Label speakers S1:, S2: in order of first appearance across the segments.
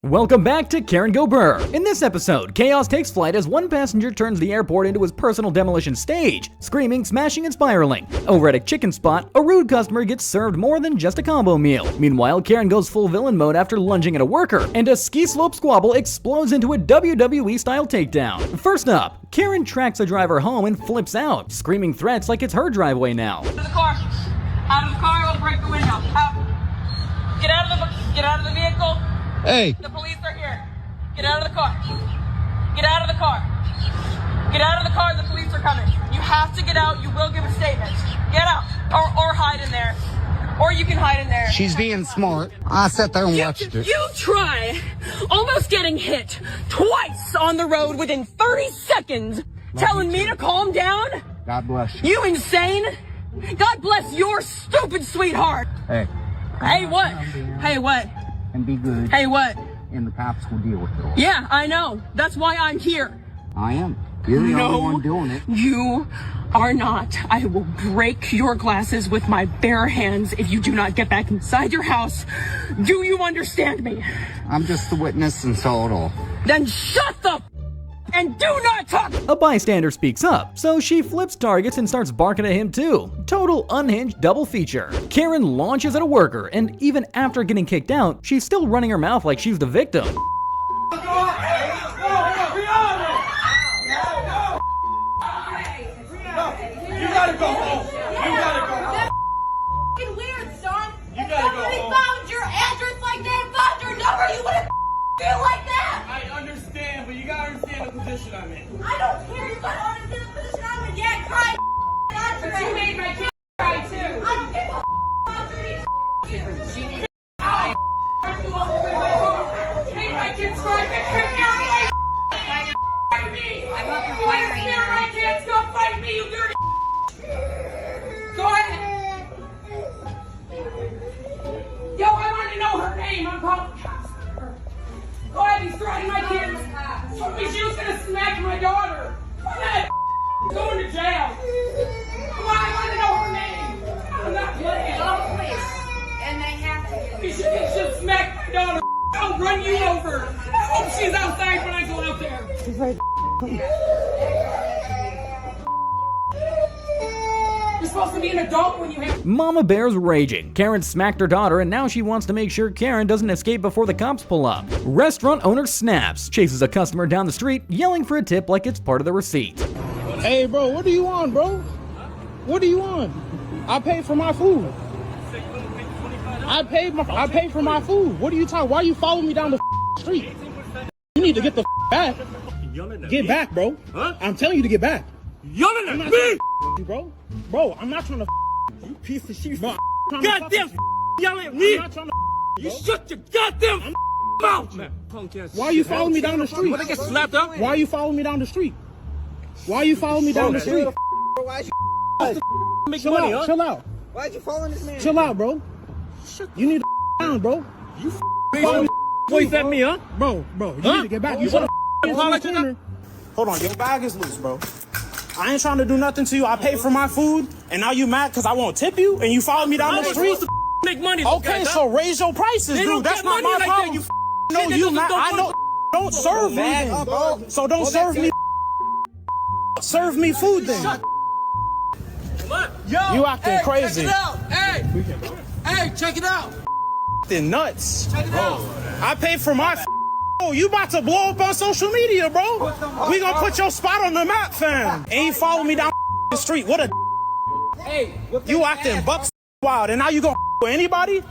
S1: Welcome back to Karen Go Brrrr. In this episode, chaos takes flight as one passenger turns the airport into his personal demolition stage, screaming, smashing, and spiraling. Over at a chicken spot, a rude customer gets served more than just a combo meal. Meanwhile, Karen goes full villain mode after lunging at a worker, and a ski slope squabble explodes into a WWE-style takedown. First up, Karen tracks a driver home and flips out, screaming threats like it's her driveway now.
S2: Out of the car. Out of the car, I'll break the window. Out. Get out of the vehicle.
S3: Hey.
S2: The police are here. Get out of the car. Get out of the car. Get out of the car, the police are coming. You have to get out, you will give a statement. Get out. Or hide in there. Or you can hide in there.
S3: She's being smart. I sat there and watched her.
S2: You try almost getting hit twice on the road within 30 seconds, telling me to calm down?
S3: God bless you.
S2: You insane? God bless your stupid sweetheart.
S3: Hey.
S2: Hey, what? Hey, what?
S3: And be good.
S2: Hey, what?
S3: And the cops will deal with it all.
S2: Yeah, I know. That's why I'm here.
S3: I am. You're the only one doing it.
S2: You are not. I will break your glasses with my bare hands if you do not get back inside your house. Do you understand me?
S3: I'm just the witness and saw it all.
S2: Then shut the and do not talk!
S1: A bystander speaks up, so she flips targets and starts barking at him too. Total unhinged double feature. Karen launches at a worker, and even after getting kicked out, she's still running her mouth like she's the victim.
S4: You gotta go home. You gotta go home.
S5: That's weird, son.
S4: You
S5: If
S4: gotta go
S5: somebody
S4: home.
S5: found your address like that and found your number, you wouldn't feel like that.
S4: I understand, but you gotta understand the position I'm in.
S5: I don't care. You gotta understand the position I'm in. Yeah, cry.
S2: But you made my kid cry too.
S5: I don't give a about
S2: You made my kids cry. I'm not requiring you. My kids, go fight me, you dirty. Go ahead. Yo, I want to know her name. I'm calling the cops. Go ahead, he's threatening my kids. Told me she was gonna smack my daughter. I'm not going to jail. Come on, I want to know her name. I'm not playing.
S5: And they have to.
S2: She'll smack my daughter. I'll run you over. I hope she's outside when I go out there. You're supposed to be an adult when you have.
S1: Mama Bear's raging. Karen smacked her daughter, and now she wants to make sure Karen doesn't escape before the cops pull up. Restaurant owner snaps, chases a customer down the street, yelling for a tip like it's part of the receipt.
S6: Hey, bro, what do you want, bro? What do you want? I paid for my food. I paid for my food. What are you talking? Why you following me down the street? You need to get the back. Get back, bro.
S4: Huh?
S6: I'm telling you to get back.
S4: Yelling
S6: I'm
S4: at
S6: not
S4: me!
S6: trying to bro. Bro, I'm not trying to you piece of shit. Bro,
S4: Goddamn yelling at me!
S6: I'm not trying to
S4: You shut your goddamn mouth, man!
S6: Why are you following me down the street?
S4: When I get slapped up?
S6: Why are you following me down the street? Why are you following me down the street?
S4: Make
S6: Chill
S4: money,
S6: out,
S4: huh?
S6: chill out.
S3: Why'd you follow this man?
S6: Chill out, bro. You need to down, bro.
S4: You voice at me, huh?
S6: Bro, you need to get back. You
S4: wanna
S6: wanna Hold on, your bag is loose, bro. I ain't trying to do nothing to you. I paid for my food, and now you mad because I won't tip you, and you follow me down the street?
S4: Make money.
S6: Okay, so raise your prices, dude. That's not my problem. No, you not. I know. Don't serve me, then. So don't serve me. Serve me food, then. You acting crazy.
S4: Check it out. Hey, check it out.
S6: Acting nuts.
S4: Check it out.
S6: I paid for my. Oh, you about to blow up on social media, bro. We gonna put your spot on the map, fam. And you follow me down the street. What a.
S4: Hey,
S6: You acting bucks wild, and now you gonna with anybody?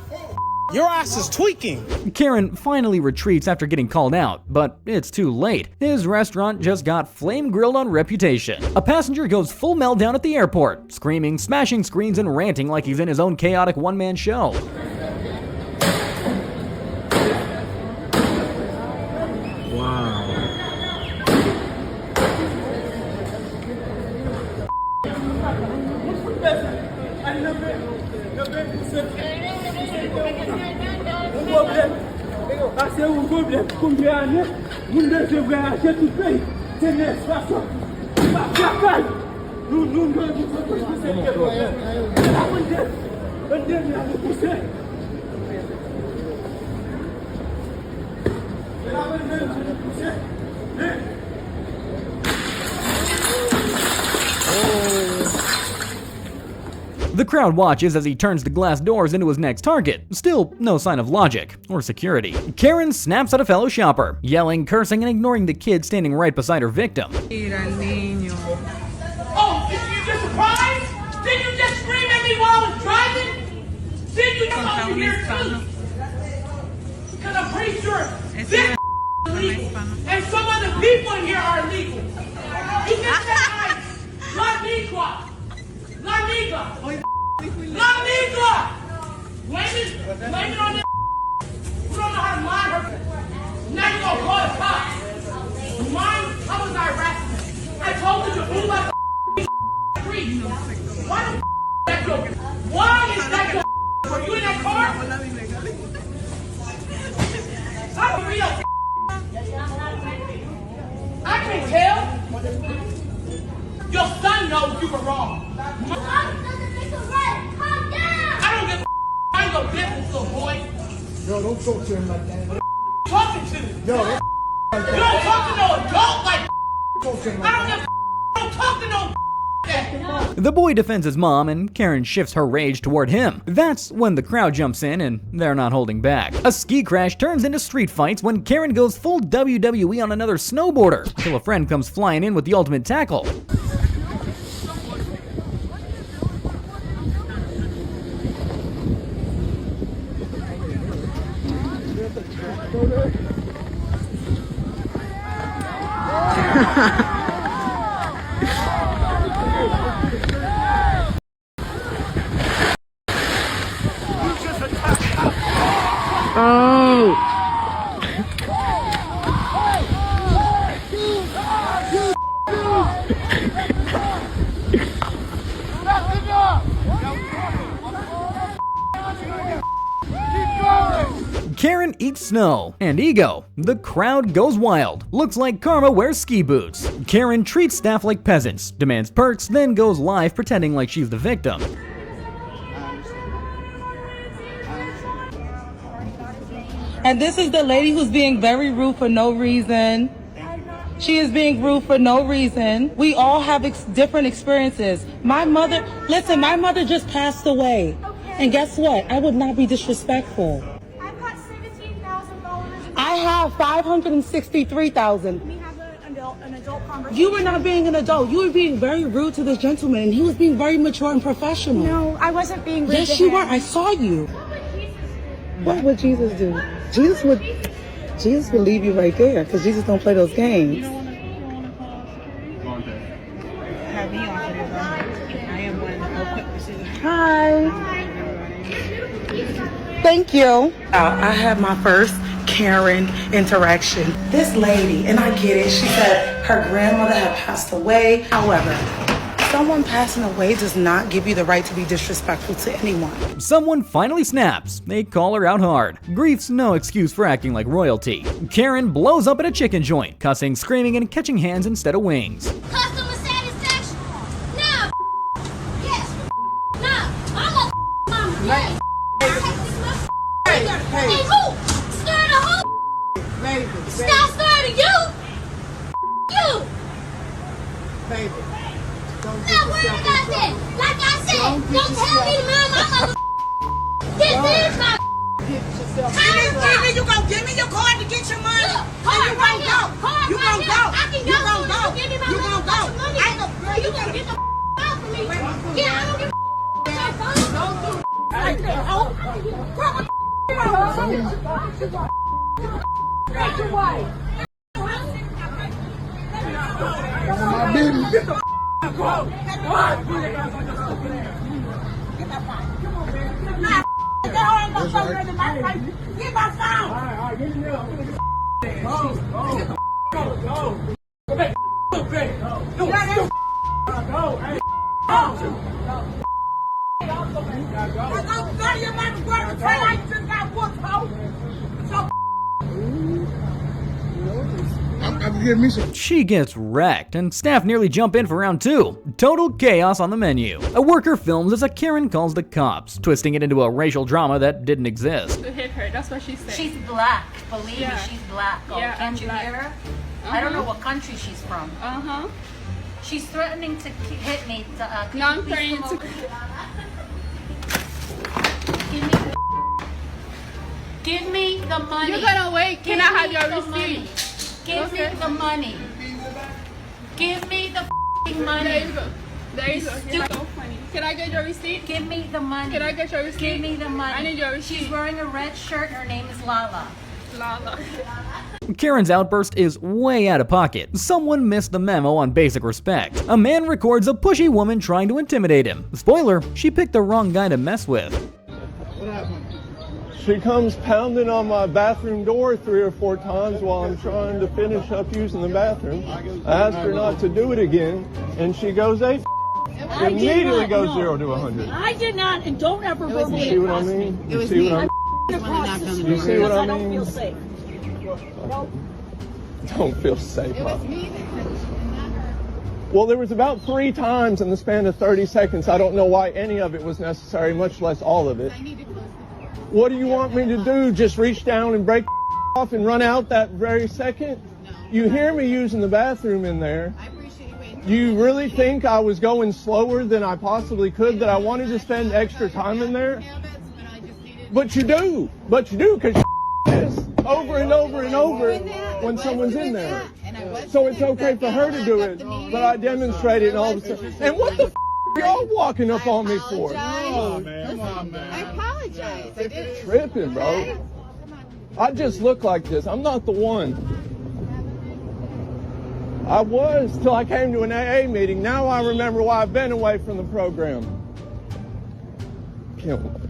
S6: Your ass is tweaking.
S1: Karen finally retreats after getting called out, but it's too late. His restaurant just got flame grilled on reputation. A passenger goes full meltdown at the airport, screaming, smashing screens, and ranting like he's in his own chaotic one-man show. The crowd watches as he turns the glass doors into his next target. Still, no sign of logic or security. Karen snaps at a fellow shopper, yelling, cursing, and ignoring the kid standing right beside her victim.
S2: Oh, did you just surprise? Did you just scream at me while I was driving? Did you come over here too? Because I'm pretty sure this is illegal. And some other people in here are illegal. You just said nice. La Niqua. La Niqua. La Niqua. Blame it on this. You don't know how to mind her. Now you gonna call the cops. Mine, how was I harassment? I told you to move out the street. Why the that go? Why is that go? Were you in that car? I'm real. I can tell. Your son knows you were wrong. I don't give a I ain't no business, little boy.
S6: Yo, don't talk to him like that.
S2: What you talking to?
S6: Yo,
S2: you don't talk to no adult like
S6: talk to him
S2: I don't give a don't talk to no that.
S1: The boy defends his mom, and Karen shifts her rage toward him. That's when the crowd jumps in, and they're not holding back. A ski crash turns into street fights when Karen goes full WWE on another snowboarder, till a friend comes flying in with the ultimate tackle. Karen eats snow, and ego. The crowd goes wild. Looks like Karma wears ski boots. Karen treats staff like peasants, demands perks, then goes live pretending like she's the victim.
S7: And this is the lady who's being very rude for no reason. She is being rude for no reason. We all have different experiences. My mother just passed away. And guess what? I would not be disrespectful.
S5: I've got $17,000.
S7: I have $563,000.
S5: We have an adult conversation.
S7: You were not being an adult. You were being very rude to this gentleman, and he was being very mature and professional.
S5: No, I wasn't being rude.
S7: Yes,
S5: to
S7: you
S5: him.
S7: were. I saw you. What would Jesus do? Jesus would leave you right there, because Jesus don't play those games. Hi. Thank you. I had my first Karen interaction. This lady, and I get it, she said her grandmother had passed away. However, someone passing away does not give you the right to be disrespectful to anyone.
S1: Someone finally snaps. They call her out hard. Grief's no excuse for acting like royalty. Karen blows up at a chicken joint, cussing, screaming, and catching hands instead of wings.
S5: Customer satisfaction? No. Yes. No. I'm a mama. Yes. Hey, who? Scared of who?
S6: Baby.
S5: Stop scared of you. You.
S6: Baby.
S5: Stop worrying about that. Like I said, don't tell me to mind my mother. This is my. How you gonna give me your card to get your money? Look, card you right here. Card you right here. I can go. You gonna go. Give me my money. I ain't no girl. You gonna get the out for me? Yeah, I don't give a don't do like that. Oh, get your wife.
S6: My baby. Get the
S5: Get my phone.
S6: I can give me some.
S1: She gets wrecked, and staff nearly jump in for round 2. Total chaos on the menu. A worker films as a Karen calls the cops, twisting it into a racial drama that didn't exist.
S2: To hit her, that's what she said.
S8: She's black. Believe me, she's black. Oh,
S2: Yeah,
S8: can't
S2: I'm
S8: you
S2: black.
S8: hear her? I don't know what country she's from.
S2: Uh-huh.
S8: She's threatening to hit me. Can
S2: No,
S8: you
S2: I'm
S8: please
S2: threatening
S8: come
S2: to...
S8: over? Give me the money.
S2: You're gonna wait. Can I have your receipt?
S8: Give me the money. Give me the
S2: There
S8: money.
S2: you go. There you go. You're so funny. Can I get your receipt?
S8: Give me the money.
S2: Can I get your receipt?
S8: Give me the money.
S2: I need your receipt.
S8: She's wearing a red shirt. Her name is Lala.
S2: Lala.
S1: Karen's outburst is way out of pocket. Someone missed the memo on basic respect. A man records a pushy woman trying to intimidate him. Spoiler, she picked the wrong guy to mess with.
S9: She comes pounding on my bathroom door 3 or 4 times while I'm trying to finish up using the bathroom. I asked her not to do it again, and she goes, hey, immediately goes 0 to 100.
S10: I did not, and don't ever
S9: You
S10: verbally
S9: see what I mean? You see what I mean?
S10: across the street
S9: You see what
S10: because
S9: I
S10: I don't
S9: mean?
S10: feel safe.
S9: Don't feel safe, huh? Well, there was about 3 times in the span of 30 seconds. I don't know why any of it was necessary, much less all of it. What do you want me to do? Just reach down and break off and run out that very second? You hear me using the bathroom in there. You really think I was going slower than I possibly could, that I wanted to spend extra time in there? But you do, because this over and over and over when someone's in there. So it's okay for her to do it, but I demonstrate it and all of a sudden. And what the are y'all walking up on me for?
S6: Come on, man.
S10: I apologize. I did.
S9: Tripping, bro. I just look like this. I'm not the one. I was till I came to an AA meeting. Now I remember why I've been away from the program. Kill him.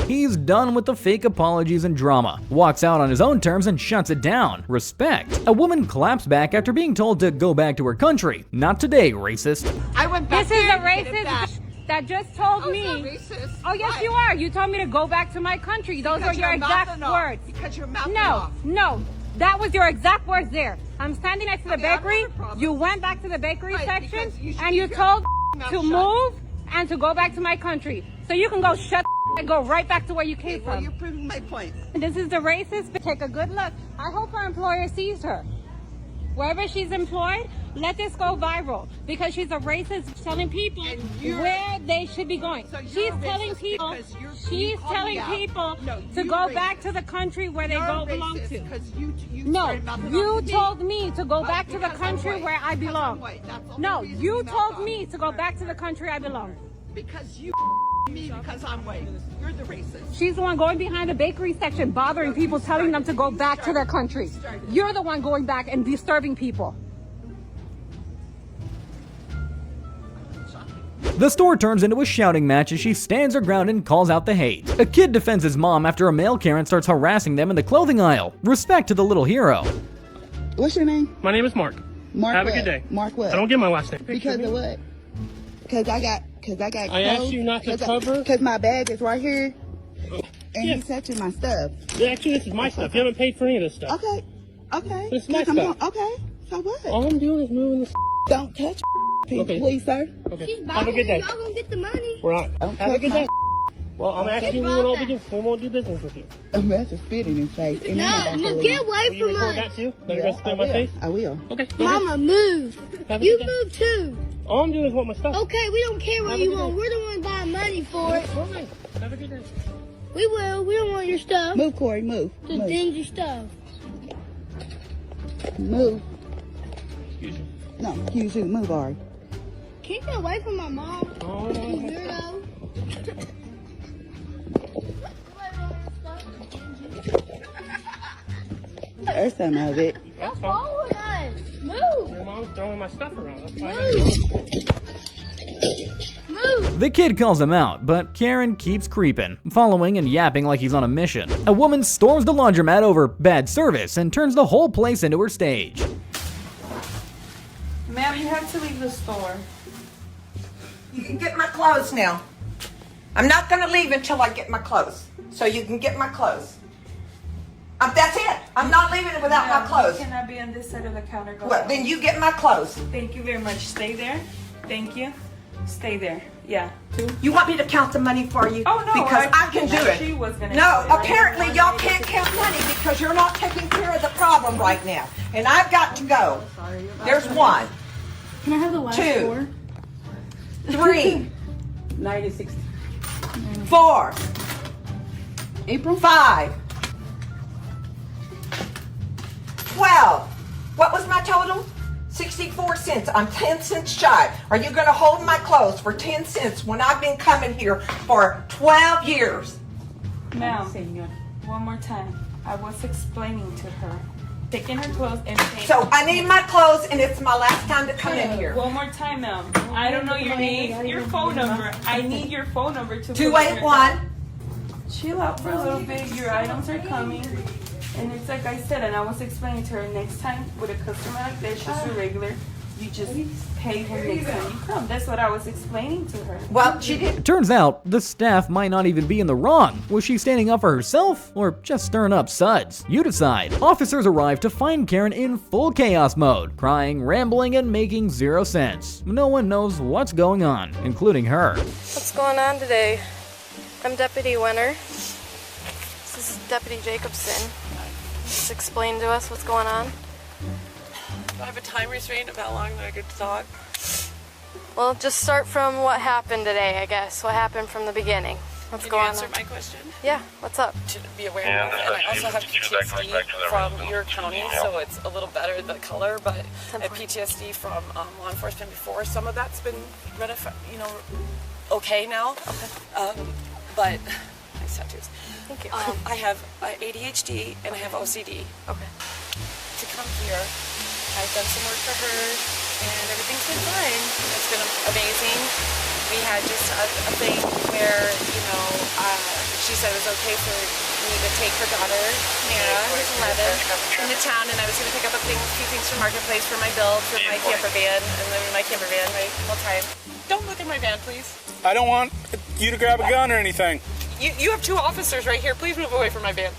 S1: He's done with the fake apologies and drama, walks out on his own terms and shuts it down. Respect. A woman claps back after being told to go back to her country. Not today, racist.
S2: I went back
S11: This is
S2: there
S11: a
S2: to get it back.
S11: racist that just told me.
S2: Racist.
S11: Oh, yes,
S2: Why?
S11: you are. You told me to go back to my country. Those
S2: Because
S11: are your
S2: you're
S11: exact
S2: mouthing off.
S11: words.
S2: Because you're mouthing
S11: No,
S2: off.
S11: no. That was your exact words there. I'm standing next to the
S2: Okay, I don't
S11: bakery.
S2: have a problem.
S11: You went back to the bakery
S2: Right,
S11: section
S2: because you should
S11: and you
S2: keep your
S11: told
S2: mouth
S11: to
S2: shut.
S11: move and to go back to my country. So you can go shut and go right back to where you came
S2: Well,
S11: from.
S2: you're proving my point.
S11: This is the racist. Take a good look. I hope her employer sees her. Wherever she's employed, let this go viral because she's a racist telling people where they should be going.
S2: So you're
S11: She's
S2: a
S11: telling
S2: racist
S11: people
S2: because you
S11: she's
S2: called
S11: telling
S2: me out.
S11: people
S2: No,
S11: to
S2: you're
S11: go
S2: racist.
S11: back to the country where they
S2: You're
S11: go belong
S2: racist
S11: to.
S2: because you
S11: No,
S2: started mouthing
S11: you
S2: off to me.
S11: told me to go back to the
S2: because I'm
S11: country
S2: white.
S11: where I
S2: Because I'm
S11: belong.
S2: white. That's the only
S11: No,
S2: reason
S11: you
S2: mouthed
S11: told
S2: off.
S11: me to go back to the country I belong.
S2: Because you me because I'm white. You're the racist.
S11: She's the one going behind the bakery section, bothering people, telling them to go back to their country. You're the one going back and disturbing people.
S1: The store turns into a shouting match as she stands her ground and calls out the hate. A kid defends his mom after a male Karen starts harassing them in the clothing aisle. Respect to the little hero.
S10: What's your name?
S4: My name is Mark.
S10: Mark.
S4: Have
S10: what?
S4: a good day.
S10: Mark what?
S4: I don't get my last name.
S10: Because of what? Because I got
S4: I asked you not to cover.
S10: Because my bag is right here, and
S4: Yeah.
S10: he's touching my stuff.
S4: Actually, this is my stuff. You haven't paid for any of this stuff.
S10: Okay. Okay.
S4: It's my
S10: 'Cause I'm
S4: stuff.
S10: okay. So what?
S4: All I'm doing is moving this.
S10: Don't touch
S4: Okay.
S10: please, sir.
S4: Okay. Have a good day.
S5: Y'all gonna get the money.
S4: We're not.
S10: Don't
S4: Have a
S10: touch
S4: good
S10: my
S4: day. Well, I'm asking you when we won't do business with you.
S10: I'm about to spit in his face. And
S5: No,
S10: I'm about to
S5: no,
S10: leave.
S5: get away
S4: Will you
S5: from
S4: record
S5: us.
S4: that too? Let her
S10: Yeah,
S4: go spit in
S10: I
S4: my
S10: will.
S4: face?
S10: I will.
S4: Okay. go ahead.
S5: Mama, move.
S4: Have a
S5: You
S4: good day.
S5: move too.
S4: All I'm doing is want my stuff.
S5: Okay, we don't care what
S4: Have a
S5: you
S4: good
S5: want.
S4: day.
S5: We're the ones buying money for it.
S4: Fine. Have a good day.
S5: We will. We don't want your stuff.
S10: Move, Corey. Move.
S5: The
S10: Move.
S5: dingy stuff.
S10: Move.
S4: Excuse you.
S10: No, excuse you. Move, Ari.
S5: Can you get away from my mom?
S4: Oh,
S5: You
S4: no.
S5: weirdo.
S10: There's some of it.
S5: What's wrong with us? Move.
S4: Your mom's throwing my stuff around. That's why
S5: Move.
S1: The kid calls him out, but Karen keeps creeping, following and yapping like he's on a mission. A woman storms the laundromat over bad service and turns the whole place into her stage.
S2: Ma'am, you have to leave the store.
S12: You can get my clothes now. I'm not going to leave until I get my clothes. So you can get my clothes. That's it. I'm not leaving it without my clothes.
S13: You cannot be on this side of the counter. Go
S12: Well, then you get my clothes.
S13: Thank you very much. Stay there. Thank you. Stay there. Yeah.
S12: You want me to count the money for you?
S13: Oh, no.
S12: Because I can do it.
S13: She was gonna
S12: No,
S13: do it.
S12: apparently y'all can't count money because you're not taking care of the problem right now. And I've got to go. There's 1.
S8: Can I have the last
S12: 2,
S8: 4?
S12: 3,
S8: 90,
S12: 4,
S8: April?
S12: 5, 12. What was my total? 64 cents. I'm 10 cents shy. Are you going to hold my clothes for 10 cents when I've been coming here for 12 years?
S13: Ma'am, one more time. I was explaining to her. Taking her clothes and paying.
S12: So I need my clothes and it's my last time to come in here.
S13: One more time, ma'am. I don't know your name, your phone number. I need your phone number to
S12: 281.
S13: Chill out for a little bit. Your items are coming. And it's like I said, and I was explaining to her, next time with a customer like this, just a regular, you just pay her next time you come. That's what I was explaining to her.
S12: Well, she did.
S1: It turns out the staff might not even be in the wrong. Was she standing up for herself or just stirring up suds? You decide. Officers arrive to find Karen in full chaos mode, crying, rambling, and making 0 sense. No one knows what's going on, including her.
S14: What's going on today? I'm Deputy Winter. This is Deputy Jacobson. Just explain to us what's going on.
S15: Do I have a time restraint of how long I could talk?
S14: Well, just start from what happened today, I guess. What happened from the beginning? What's going on?
S15: Can you answer my question?
S14: Yeah, what's up?
S15: To be aware of, and I also have PTSD from your county, so it's a little better, the color, but I have PTSD from law enforcement before. Some of that's been, okay now.
S14: Okay.
S15: But, nice tattoos.
S14: Thank you.
S15: I have ADHD and I have OCD.
S14: Okay.
S15: To come here, I've done some work for her, and everything's been fine. It's been amazing. We had just a thing where, she said it was okay for me to take her daughter, Mara, who's 11, into town, and I was going to pick up a few things from Marketplace for my build, for my camper van, and then my camper van, right, all time. Don't look at my van, please.
S6: I don't want you to grab a gun or anything.
S15: You have 2 officers right here. Please move away from my van.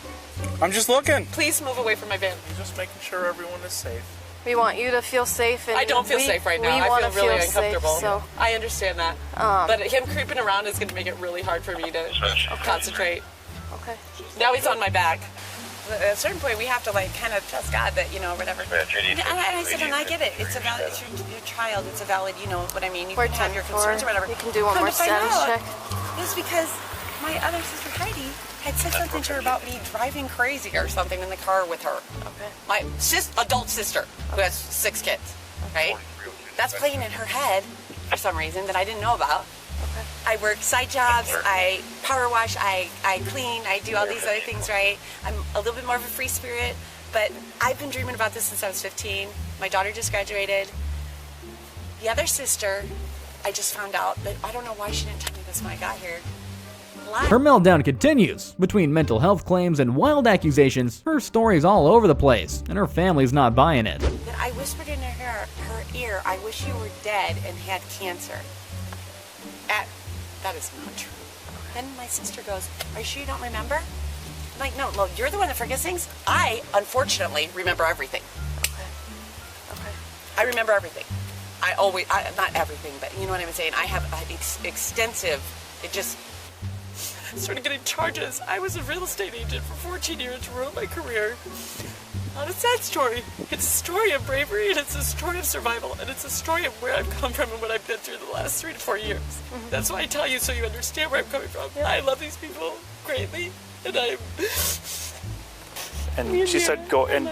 S6: I'm just looking.
S15: Please move away from my van.
S6: I'm just making sure everyone is safe.
S14: We want you to feel safe. And
S15: I don't feel safe right now. I feel really uncomfortable.
S14: Safe, so.
S15: I understand that. But him creeping around is going to make it really hard for me to concentrate.
S14: Okay.
S15: Now he's on my back. At a certain point, we have to kind of trust God that, whatever. And I said, and I get it. It's a valid, it's your child. It's a valid, what I mean. You can have your concerns or whatever.
S14: You can do one more status check.
S15: It's because my other sister, Heidi, had said something to her about me driving crazy or something in the car with her.
S14: Okay.
S15: My adult sister, who has 6 kids, right? That's playing in her head for some reason that I didn't know about.
S14: Okay.
S15: I work side jobs, I power wash, I clean, I do all these other things, right? I'm a little bit more of a free spirit, but I've been dreaming about this since I was 15. My daughter just graduated. The other sister, I just found out, but I don't know why she didn't tell me this when I got here.
S1: Her meltdown continues. Between mental health claims and wild accusations, her story's all over the place, and her family's not buying it.
S15: That I whispered in her ear, I wish you were dead and had cancer. That is not true. Then my sister goes, are you sure you don't remember? I'm like, no, you're the one that forgets things. I, unfortunately, remember everything.
S14: Okay.
S15: I remember everything. Not everything, but you know what I'm saying? I have extensive, started getting charges. I was a real estate agent for 14 years, ruined my career. Not a sad story. It's a story of bravery, and it's a story of survival, and it's a story of where I've come from and what I've been through the last 3 to 4 years. Mm-hmm. That's why I tell you, so you understand where I'm coming from. Yeah. I love these people greatly, and I'm...
S6: And she said go and...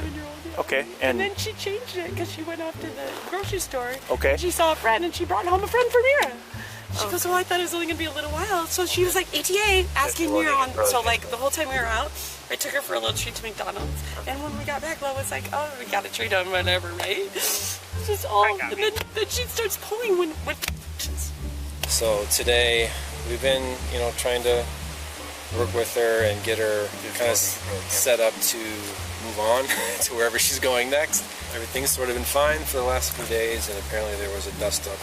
S6: Okay,
S15: and then she changed it because she went off to the grocery store.
S6: Okay.
S15: She saw a friend, and she brought home a friend for Mira. She goes, well, I thought it was only going to be a little while. So she was like, ETA, asking me on. So, the whole time we were out, I took her for a little treat to McDonald's. And when we got back, Lo was like, oh, we got to treat them, whatever, right? It's just all. And then she starts pulling when.
S16: So today, we've been, trying to work with her and get her kind of set up to move on to wherever she's going next. Everything's sort of been fine for the last few days, and apparently there was a dust-up.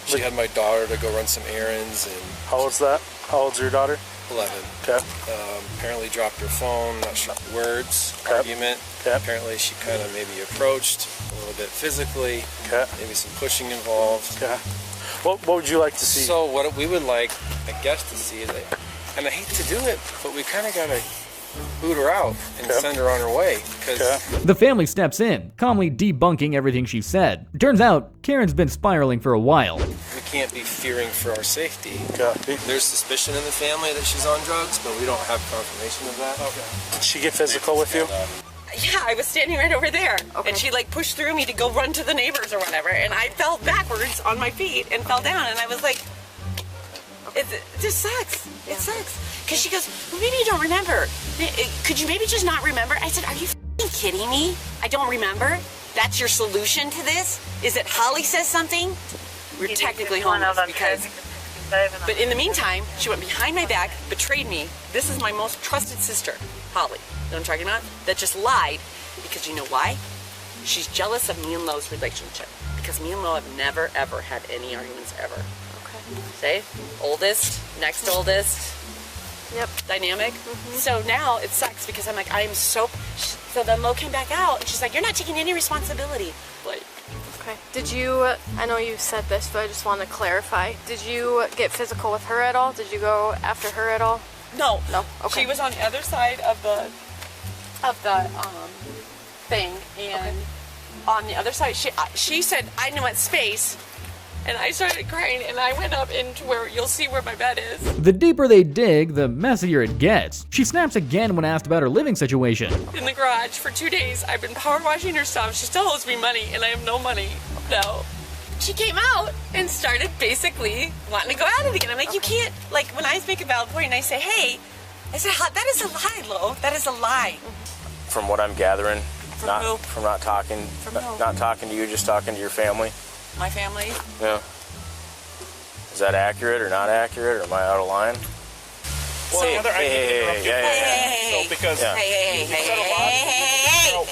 S16: She had my daughter to go run some errands. And
S6: how old's that? How old's your daughter?
S16: 11.
S17: Okay.
S16: Apparently dropped her phone, not sure words, argument.
S17: Okay.
S16: Apparently she kind of maybe approached a little bit physically.
S17: Okay.
S16: Maybe some pushing involved.
S17: Okay. What would you like to see?
S16: So what we would like, I guess, to see is, and I hate to do it, but we kind of got to boot her out and send her on her way.
S1: The family steps in, calmly debunking everything she said. Turns out, Karen's been spiraling for a while.
S16: We can't be fearing for our safety. There's suspicion in the family that she's on drugs, but we don't have confirmation of that.
S17: Did she get physical with you?
S18: Yeah, I was standing right over there, and she like pushed through me to go run to the neighbors or whatever, and I fell backwards on my feet and fell down, and I was like, it just sucks. It sucks. Because she goes, well, maybe you don't remember. Could you maybe just not remember? I said, are you f***ing kidding me? I don't remember? That's your solution to this? Is it Holly says something? We're technically homeless because... But in the meantime, she went behind my back, betrayed me. This is my most trusted sister, Holly. You know what I'm talking about? That just lied because you know why? She's jealous of me and Lo's relationship. Because me and Lo have never, ever had any arguments ever. Say, oldest, next oldest.
S14: Yep.
S18: Dynamic. So now it sucks because I'm like, I am so then Lo came back out and she's like, you're not taking any responsibility. Like,
S14: okay. Did you, I know you said this, but I just want to clarify. Did you get physical with her at all? Did you go after her at all?
S18: No.
S14: No. Okay.
S18: She was on the other side of the thing, and on the other side, she said, I want space. And I started crying, and I went up into where you'll see where my bed is.
S1: The deeper they dig, the messier it gets. She snaps again when asked about her living situation.
S18: In the garage for 2 days, I've been power washing her stuff. She still owes me money, and I have no money. No. She came out and started basically wanting to go at it again. I'm like, you can't, like, when I make a valid point and I say, hey, I said, that is a lie, Lo. That is a lie.
S17: From what I'm gathering,
S18: From
S17: not talking to you, just talking to your family.
S18: My family?
S17: Yeah. Is that accurate or not accurate, or am I out of line?
S18: Well, hey,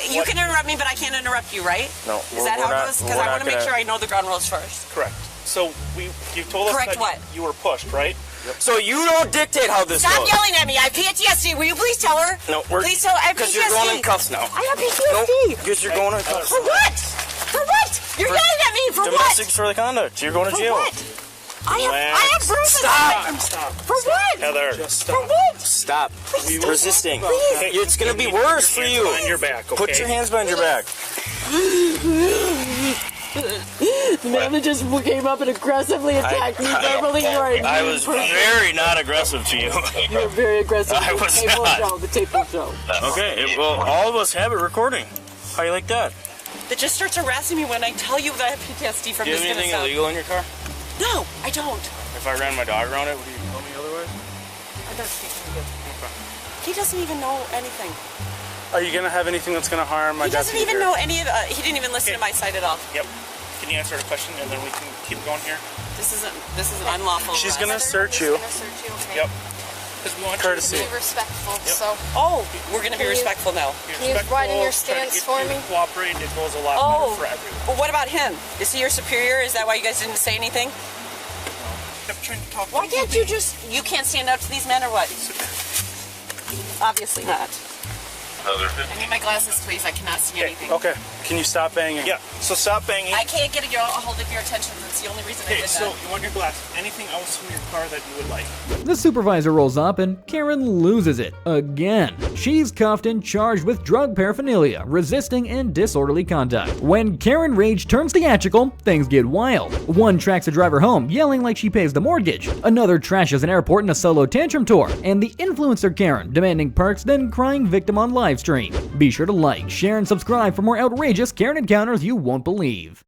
S18: you can interrupt me, but I can't interrupt you, right?
S17: No.
S18: Is that how it goes? Because I want to make sure I know the ground rules first.
S17: Correct. So you told us that you were pushed, right? Yep. So you don't dictate how this goes.
S18: Stop yelling at me. I have PTSD. Will you please tell her?
S17: No,
S18: please tell her. I have PTSD.
S17: Because you're going in cuffs now.
S18: I have PTSD.
S17: Because you're going in cuffs.
S18: For what? For what? You're yelling at me for what?
S17: Domestic disorderly conduct. You're going to jail.
S18: For what? I have bruises.
S17: Stop.
S18: For what?
S17: Heather. Just stop.
S18: For what?
S17: Stop. Resisting.
S18: Please.
S17: It's going to be worse for you.
S4: Behind your back, okay?
S17: Put your hands behind your back.
S18: The man that just came up and aggressively attacked me verbally.
S17: I was very not aggressive to you.
S18: You were very aggressive.
S17: I was not.
S18: The tape will show.
S17: Okay, well, all of us have it recording. How you like that?
S18: That just starts harassing me when I tell you that I have PTSD from
S17: Do you
S18: this
S17: have anything
S18: kind of
S17: illegal in your car?
S18: No, I don't.
S17: If I ran my dog around it, would you tell me otherwise?
S18: I don't speak to you. Okay. He doesn't even know anything.
S17: Are you going to have anything that's going to harm my
S18: deputy? He doesn't even know any of he didn't even listen to my side at all.
S17: Yep. Can you answer the question and then we can keep going here?
S18: This isn't unlawful.
S17: She's going to search you.
S14: Okay.
S17: Yep. Courtesy.
S14: Be respectful.
S17: Yep.
S14: So.
S18: Oh, we're going to be respectful now.
S14: Can you widen your stance for me?
S17: Cooperate. It goes a lot better for everyone.
S18: Well, what about him? Is he your superior? Is that why you guys didn't say anything? Why can't you you can't stand up to these men or what? Obviously not. I need my glasses, please. I cannot see anything.
S17: Okay. Can you stop banging? Yeah. So stop banging.
S18: I can't get a hold of your attention. That's the only reason I did that.
S17: So you want your glasses. Anything else from your car that you would like?
S1: The supervisor rolls up and Karen loses it again. She's cuffed and charged with drug paraphernalia, resisting, and disorderly conduct. When Karen rage turns theatrical, things get wild. One tracks a driver home, yelling like she pays the mortgage. Another trashes an airport in a solo tantrum tour. And the influencer Karen demanding perks, then crying victim on live stream. Be sure to like, share, and subscribe for more outrageous Karen encounters you won't believe.